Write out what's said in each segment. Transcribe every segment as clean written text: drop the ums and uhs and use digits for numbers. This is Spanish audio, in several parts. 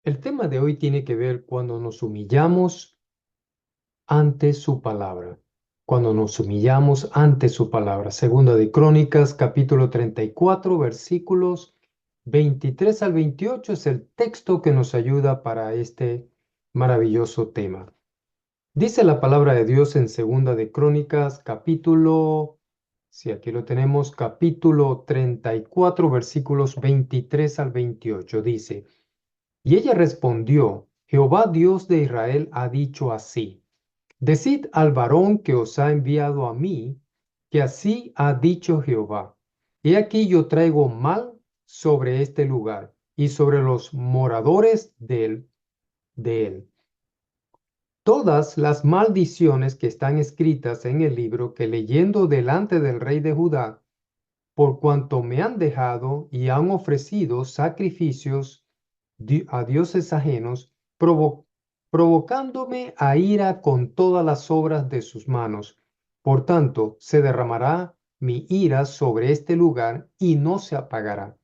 El tema de hoy tiene que ver cuando nos humillamos ante su palabra. Cuando nos humillamos ante su palabra. Segunda de Crónicas, capítulo 34, versículos 23 al 28 es el texto que nos ayuda para este maravilloso tema. Dice la palabra de Dios en Segunda de Crónicas, capítulo, si aquí lo tenemos, capítulo 34, versículos 23 al 28. Dice: Y ella respondió: Jehová Dios de Israel ha dicho así: Decid al varón que os ha enviado a mí, que así ha dicho Jehová: He aquí yo traigo mal sobre este lugar y sobre los moradores de él todas las maldiciones que están escritas en el libro que leyendo delante del rey de Judá, por cuanto me han dejado y han ofrecido sacrificios a dioses ajenos, provocándome a ira con todas las obras de sus manos. Por tanto, se derramará mi ira sobre este lugar y no se apagará.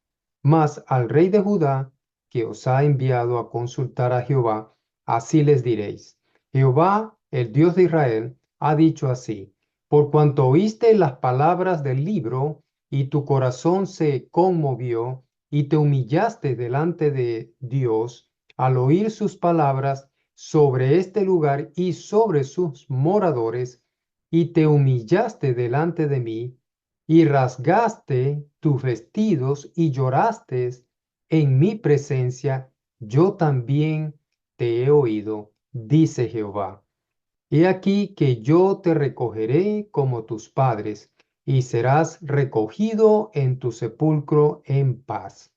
Mas al rey de Judá, que os ha enviado a consultar a Jehová, así les diréis: Jehová, el Dios de Israel, ha dicho así: Por cuanto oíste las palabras del libro, y tu corazón se conmovió, y te humillaste delante de Dios al oír sus palabras sobre este lugar y sobre sus moradores, y te humillaste delante de mí, y rasgaste tus vestidos y lloraste en mi presencia, yo también te he oído, dice Jehová. He aquí que yo te recogeré como tus padres, y serás recogido en tu sepulcro en paz.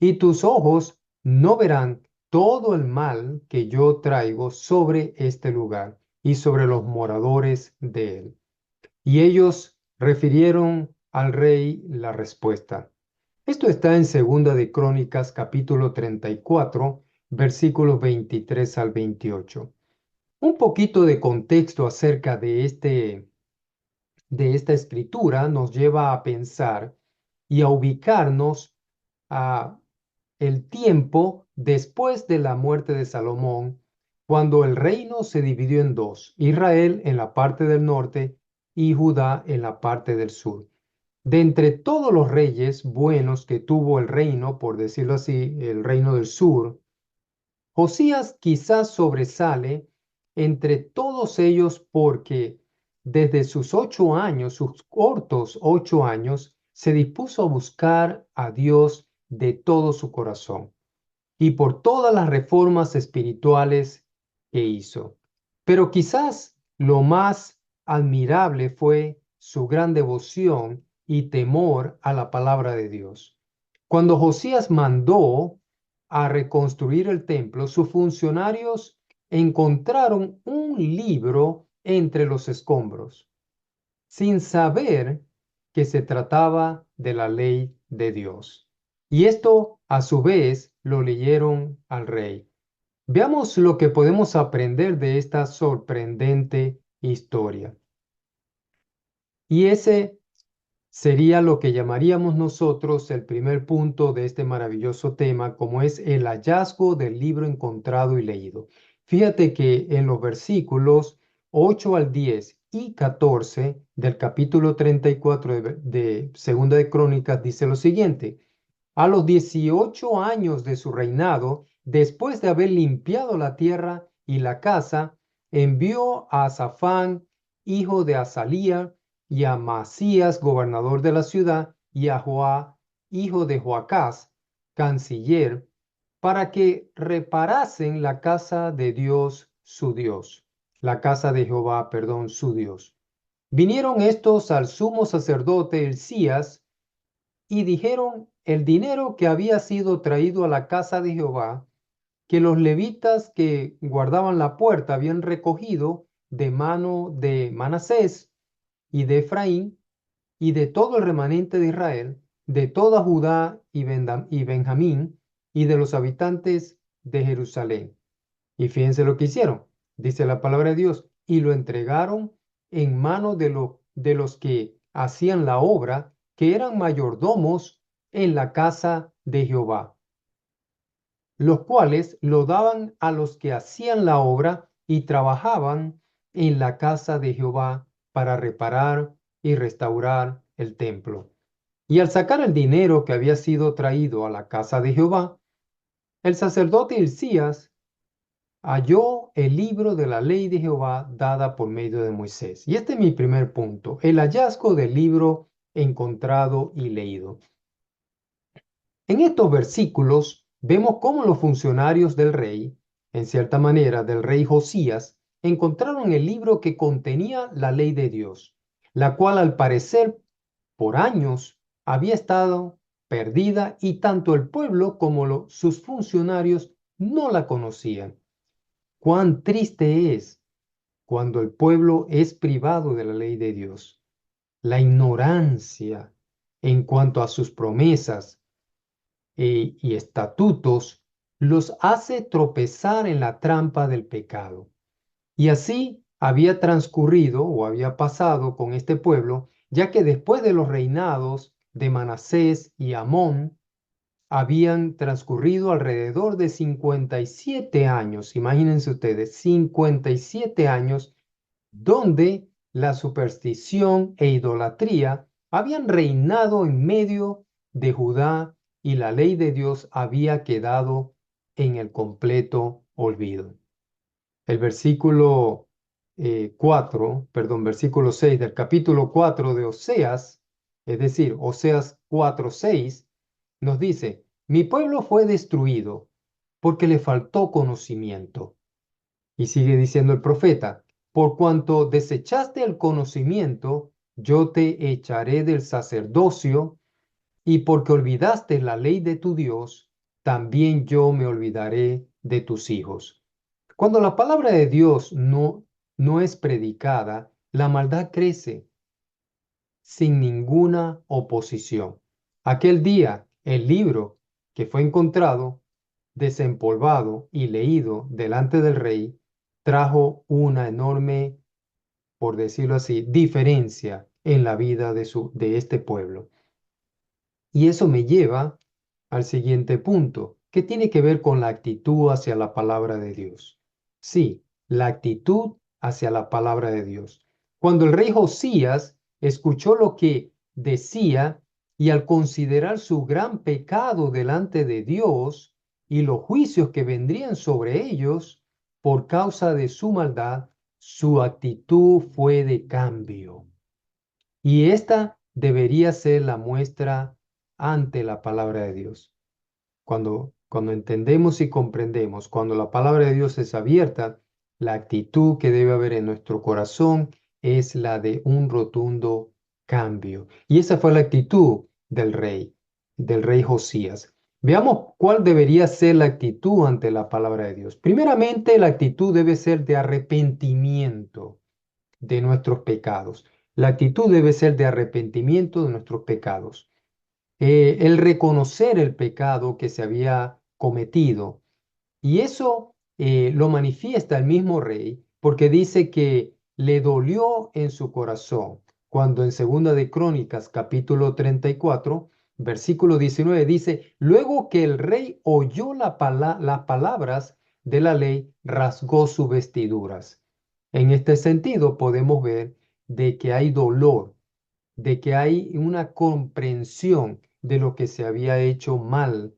Y tus ojos no verán todo el mal que yo traigo sobre este lugar y sobre los moradores de él. Y ellos refirieron al rey la respuesta. Esto está en Segunda de Crónicas, capítulo 34, versículos 23 al 28. Un poquito de contexto acerca de esta escritura nos lleva a pensar y a ubicarnos a el tiempo después de la muerte de Salomón, cuando el reino se dividió en dos: Israel en la parte del norte y Judá en la parte del sur. De entre todos los reyes buenos que tuvo el reino, por decirlo así, el reino del sur, Josías quizás sobresale entre todos ellos porque desde sus 8 años, sus cortos 8 años, se dispuso a buscar a Dios de todo su corazón y por todas las reformas espirituales que hizo. Pero quizás lo más admirable fue su gran devoción y temor a la palabra de Dios. Cuando Josías mandó a reconstruir el templo, sus funcionarios encontraron un libro entre los escombros, sin saber que se trataba de la ley de Dios. Y esto, a su vez, lo leyeron al rey. Veamos lo que podemos aprender de esta sorprendente historia. Y ese sería lo que llamaríamos nosotros el primer punto de este maravilloso tema, como es el hallazgo del libro encontrado y leído. Fíjate que en los versículos 8 al 10 y 14 del capítulo 34 de Segunda de Crónicas dice lo siguiente: A los 18 años de su reinado, después de haber limpiado la tierra y la casa, envió a Safán, hijo de Azalía, y a Masías, gobernador de la ciudad, y a Joá, hijo de Joacás, canciller, para que reparasen la casa de Dios su Dios, la casa de Jehová, perdón, su Dios. Vinieron estos al sumo sacerdote Hilcías y dijeron el dinero que había sido traído a la casa de Jehová, que los levitas que guardaban la puerta habían recogido de mano de Manasés y de Efraín y de todo el remanente de Israel, de toda Judá y Benjamín y de los habitantes de Jerusalén. Y fíjense lo que hicieron, dice la palabra de Dios, y lo entregaron en manos de los que hacían la obra, que eran mayordomos en la casa de Jehová. los cuales lo daban a los que hacían la obra y trabajaban en la casa de Jehová para reparar y restaurar el templo. Y al sacar el dinero que había sido traído a la casa de Jehová, el sacerdote Hilcías halló el libro de la ley de Jehová dada por medio de Moisés. Y este es mi primer punto, el hallazgo del libro encontrado y leído. En estos versículos vemos cómo los funcionarios del rey, en cierta manera del rey Josías, encontraron el libro que contenía la ley de Dios, la cual al parecer por años había estado perdida y tanto el pueblo como sus funcionarios no la conocían. Cuán triste es cuando el pueblo es privado de la ley de Dios. La ignorancia en cuanto a sus promesas y estatutos los hace tropezar en la trampa del pecado. Y así había transcurrido o había pasado con este pueblo, ya que después de los reinados de Manasés y Amón, habían transcurrido alrededor de 57 años, imagínense ustedes, 57 años donde la superstición e idolatría habían reinado en medio de Judá y la ley de Dios había quedado en el completo olvido. El versículo 4, perdón, versículo 6 del capítulo 4 de Oseas, es decir, Oseas 4:6, nos dice, mi pueblo fue destruido porque le faltó conocimiento. Y sigue diciendo el profeta, por cuanto desechaste el conocimiento, yo te echaré del sacerdocio, y porque olvidaste la ley de tu Dios, también yo me olvidaré de tus hijos. Cuando la palabra de Dios no es predicada, la maldad crece sin ninguna oposición. Aquel día, el libro que fue encontrado, desempolvado y leído delante del rey, trajo una enorme, por decirlo así, diferencia en la vida de este pueblo. Y eso me lleva al siguiente punto, que tiene que ver con la actitud hacia la palabra de Dios. Sí, la actitud hacia la palabra de Dios. Cuando el rey Josías escuchó lo que decía y al considerar su gran pecado delante de Dios y los juicios que vendrían sobre ellos por causa de su maldad, su actitud fue de cambio. Y esta debería ser la muestra ante la palabra de Dios. Cuando entendemos y comprendemos, cuando la palabra de Dios es abierta, la actitud que debe haber en nuestro corazón es la de un rotundo cambio. Y esa fue la actitud del rey Josías. Veamos cuál debería ser la actitud ante la palabra de Dios. Primeramente, la actitud debe ser de arrepentimiento de nuestros pecados. La actitud debe ser de arrepentimiento de nuestros pecados. El reconocer el pecado que se había cometido. Y eso lo manifiesta el mismo rey porque dice que le dolió en su corazón. Cuando en Segunda de Crónicas, capítulo 34, versículo 19, dice, luego que el rey oyó las palabras de la ley, rasgó sus vestiduras. En este sentido, podemos ver de que hay dolor, de que hay una comprensión de lo que se había hecho mal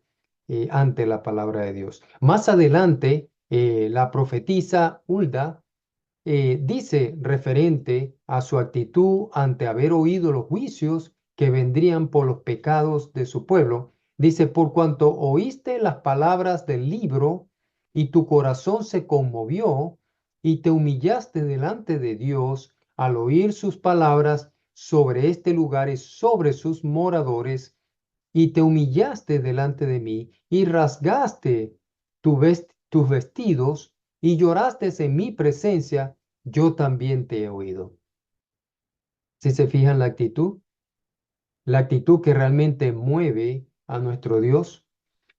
ante la palabra de Dios. Más adelante, la profetisa Hulda dice referente a su actitud ante haber oído los juicios que vendrían por los pecados de su pueblo. Dice, por cuanto oíste las palabras del libro y tu corazón se conmovió y te humillaste delante de Dios al oír sus palabras sobre este lugar y sobre sus moradores, y te humillaste delante de mí y rasgaste tus vestidos y lloraste en mi presencia, yo también te he oído. Si se fijan la actitud que realmente mueve a nuestro Dios.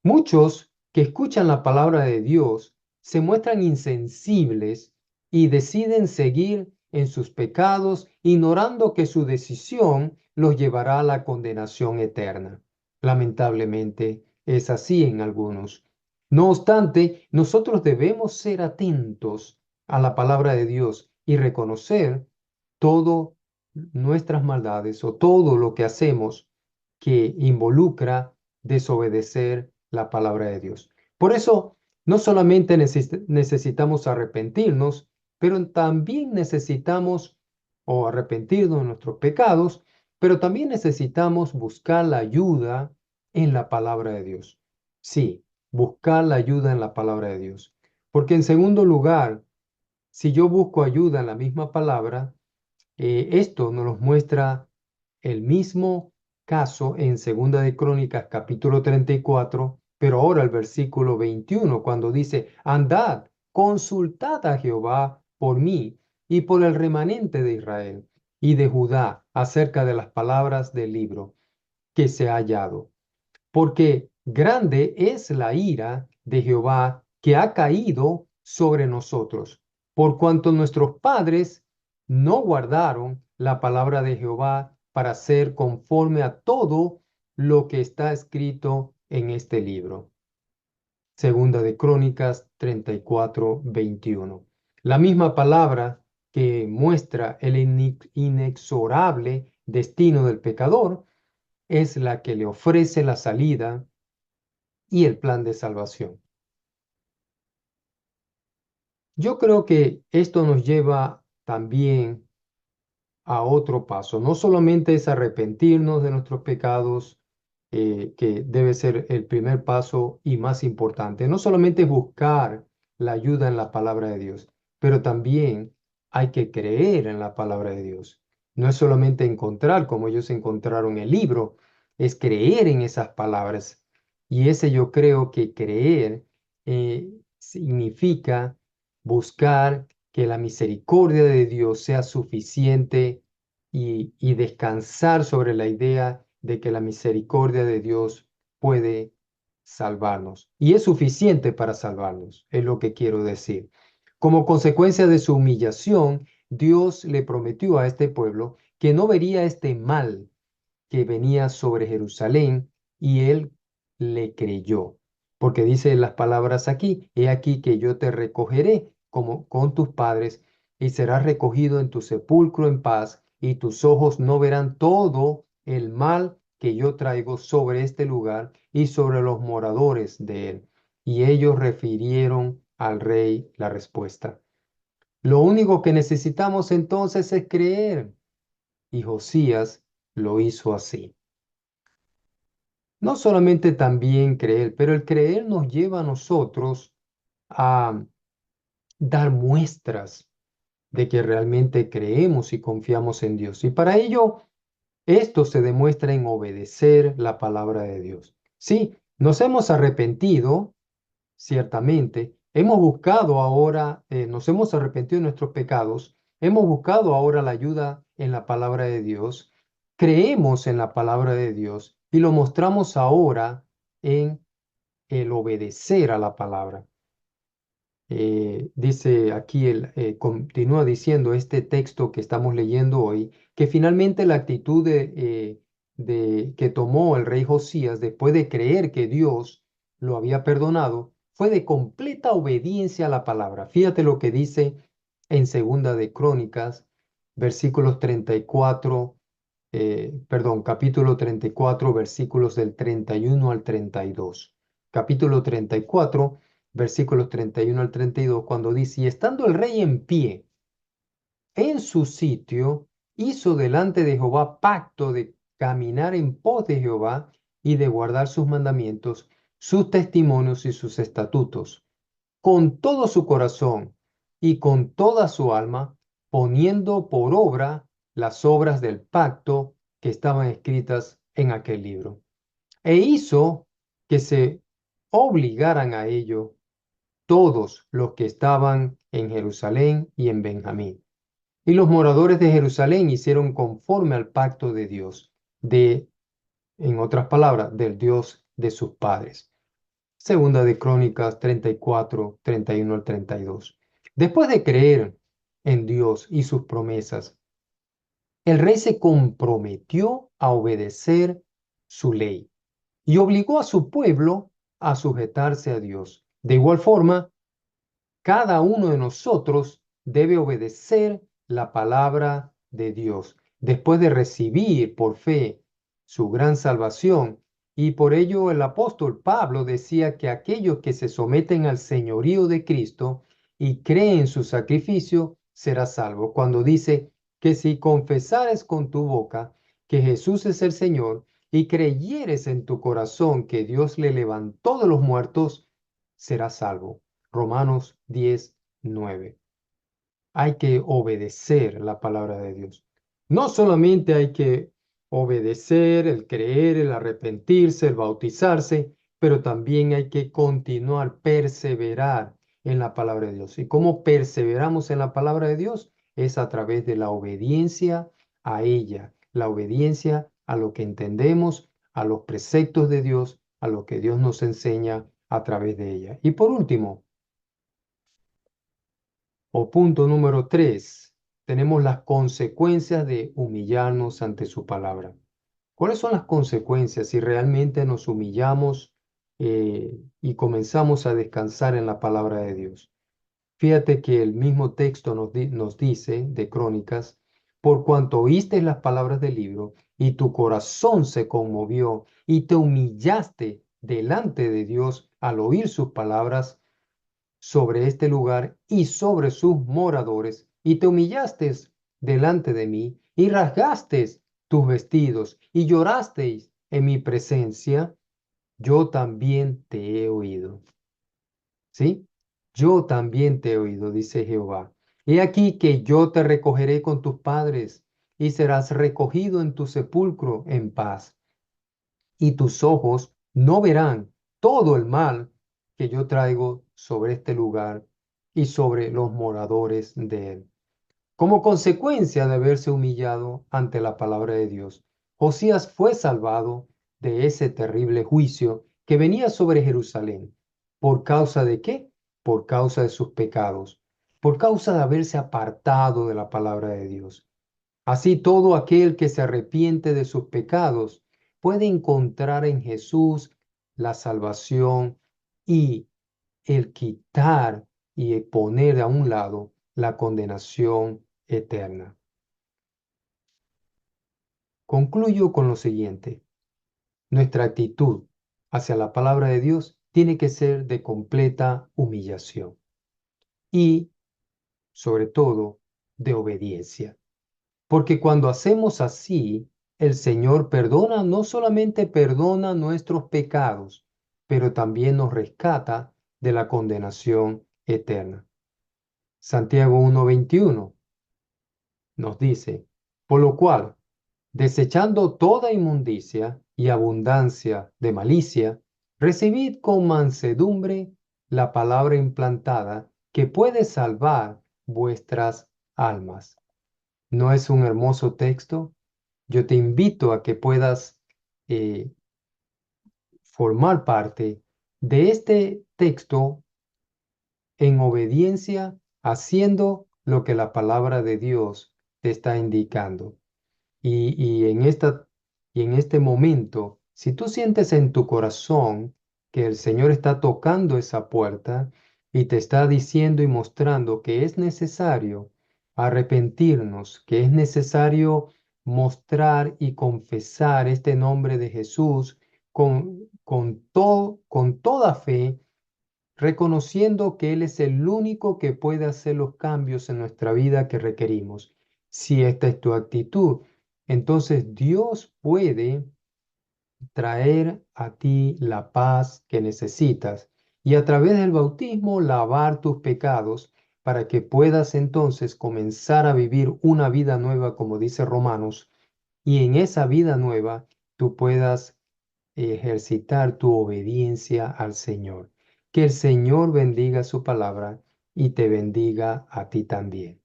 Muchos que escuchan la palabra de Dios se muestran insensibles y deciden seguir en sus pecados, ignorando que su decisión los llevará a la condenación eterna. Lamentablemente es así en algunos. No obstante, nosotros debemos ser atentos a la palabra de Dios y reconocer todo nuestras maldades o todo lo que hacemos que involucra desobedecer la palabra de Dios. Por eso, no solamente necesitamos arrepentirnos, pero también necesitamos o arrepentirnos de nuestros pecados, pero también necesitamos buscar la ayuda en la palabra de Dios. Sí, buscar la ayuda en la palabra de Dios. Porque en segundo lugar, si yo busco ayuda en la misma palabra, esto nos lo muestra el mismo caso en Segunda de Crónicas, capítulo 34, pero ahora el versículo 21, cuando dice, andad, consultad a Jehová por mí y por el remanente de Israel y de Judá acerca de las palabras del libro que se ha hallado, porque grande es la ira de Jehová que ha caído sobre nosotros, por cuanto nuestros padres no guardaron la palabra de Jehová para ser conforme a todo lo que está escrito en este libro. Segunda de Crónicas 34:21. La misma palabra que muestra el inexorable destino del pecador es la que le ofrece la salida y el plan de salvación. Yo creo que esto nos lleva también a otro paso. No solamente es arrepentirnos de nuestros pecados, que debe ser el primer paso y más importante. No solamente buscar la ayuda en la palabra de Dios, pero también hay que creer en la palabra de Dios. No es solamente encontrar como ellos encontraron el libro, es creer en esas palabras. Y ese yo creo que creer significa buscar que la misericordia de Dios sea suficiente y descansar sobre la idea de que la misericordia de Dios puede salvarnos. Y es suficiente para salvarnos, es lo que quiero decir. Como consecuencia de su humillación, Dios le prometió a este pueblo que no vería este mal que venía sobre Jerusalén, y él le creyó, porque dice las palabras aquí, he aquí que yo te recogeré como con tus padres, y serás recogido en tu sepulcro en paz, y tus ojos no verán todo el mal que yo traigo sobre este lugar y sobre los moradores de él. Y ellos refirieron al rey la respuesta. Lo único que necesitamos entonces es creer, y Josías lo hizo así. No solamente también creer, pero el creer nos lleva a nosotros a dar muestras de que realmente creemos y confiamos en Dios. Y para ello, esto se demuestra en obedecer la palabra de Dios. Sí, nos hemos arrepentido, ciertamente. Hemos buscado ahora, nos hemos arrepentido de nuestros pecados. Hemos buscado ahora la ayuda en la palabra de Dios. Creemos en la palabra de Dios y lo mostramos ahora en el obedecer a la palabra. Dice aquí, continúa diciendo este texto que estamos leyendo hoy, que finalmente la actitud que tomó el rey Josías después de creer que Dios lo había perdonado fue de completa obediencia a la palabra. Fíjate lo que dice en Segunda de Crónicas, versículos 34, perdón, capítulo 34, versículos del 31 al 32. Capítulo 34, versículos 31 al 32, cuando dice, y estando el rey en pie en su sitio, hizo delante de Jehová pacto de caminar en pos de Jehová y de guardar sus mandamientos, sus testimonios y sus estatutos, con todo su corazón y con toda su alma, poniendo por obra las obras del pacto que estaban escritas en aquel libro. E hizo que se obligaran a ello todos los que estaban en Jerusalén y en Benjamín. Y los moradores de Jerusalén hicieron conforme al pacto de Dios, en otras palabras, del Dios de sus padres. Segunda de Crónicas 34, 31 al 32. Después de creer en Dios y sus promesas, el rey se comprometió a obedecer su ley y obligó a su pueblo a sujetarse a Dios. De igual forma, cada uno de nosotros debe obedecer la palabra de Dios después de recibir por fe su gran salvación. Y por ello el apóstol Pablo decía que aquellos que se someten al señorío de Cristo y creen su sacrificio será salvo. Cuando dice que si confesares con tu boca que Jesús es el Señor y creyeres en tu corazón que Dios le levantó de los muertos, serás salvo. Romanos 10:9. Hay que obedecer la palabra de Dios. No solamente hay que obedecer, el creer, el arrepentirse, el bautizarse, pero también hay que continuar, perseverar en la palabra de Dios. ¿Y cómo perseveramos en la palabra de Dios? Es a través de la obediencia a ella, la obediencia a lo que entendemos, a los preceptos de Dios, a lo que Dios nos enseña a través de ella. Y por último, o punto número 3, tenemos las consecuencias de humillarnos ante su palabra. ¿Cuáles son las consecuencias si realmente nos humillamos y comenzamos a descansar en la palabra de Dios? Fíjate que el mismo texto nos dice de Crónicas, por cuanto oíste las palabras del libro y tu corazón se conmovió y te humillaste delante de Dios al oír sus palabras, sobre este lugar y sobre sus moradores, y te humillaste delante de mí, y rasgaste tus vestidos, y llorasteis en mi presencia, yo también te he oído. ¿Sí? Yo también te he oído, dice Jehová. He aquí que yo te recogeré con tus padres, y serás recogido en tu sepulcro en paz, y tus ojos no verán todo el mal que yo traigo sobre este lugar y sobre los moradores de él. Como consecuencia de haberse humillado ante la palabra de Dios, Josías fue salvado de ese terrible juicio que venía sobre Jerusalén. ¿Por causa de qué? Por causa de sus pecados, por causa de haberse apartado de la palabra de Dios. Así todo aquel que se arrepiente de sus pecados puede encontrar en Jesús la salvación y el quitar y poner a un lado la condenación eterna. Concluyo con lo siguiente. Nuestra actitud hacia la palabra de Dios tiene que ser de completa humillación y, sobre todo, de obediencia. Porque cuando hacemos así, el Señor perdona, no solamente perdona nuestros pecados, pero también nos rescata de la condenación eterna. Santiago 1:21 nos dice, por lo cual, desechando toda inmundicia y abundancia de malicia, recibid con mansedumbre la palabra implantada que puede salvar vuestras almas. ¿No es un hermoso texto? Yo te invito a que puedas eh, formar parte de este texto en obediencia, haciendo lo que la palabra de Dios te está indicando. Y y en este momento, si tú sientes en tu corazón que el Señor está tocando esa puerta y te está diciendo y mostrando que es necesario arrepentirnos, que es necesario mostrar y confesar este nombre de Jesús con toda fe, reconociendo que Él es el único que puede hacer los cambios en nuestra vida que requerimos. Si esta es tu actitud, entonces Dios puede traer a ti la paz que necesitas y a través del bautismo lavar tus pecados para que puedas entonces comenzar a vivir una vida nueva, como dice Romanos, y en esa vida nueva tú puedas ejercitar tu obediencia al Señor. Que el Señor bendiga su palabra y te bendiga a ti también.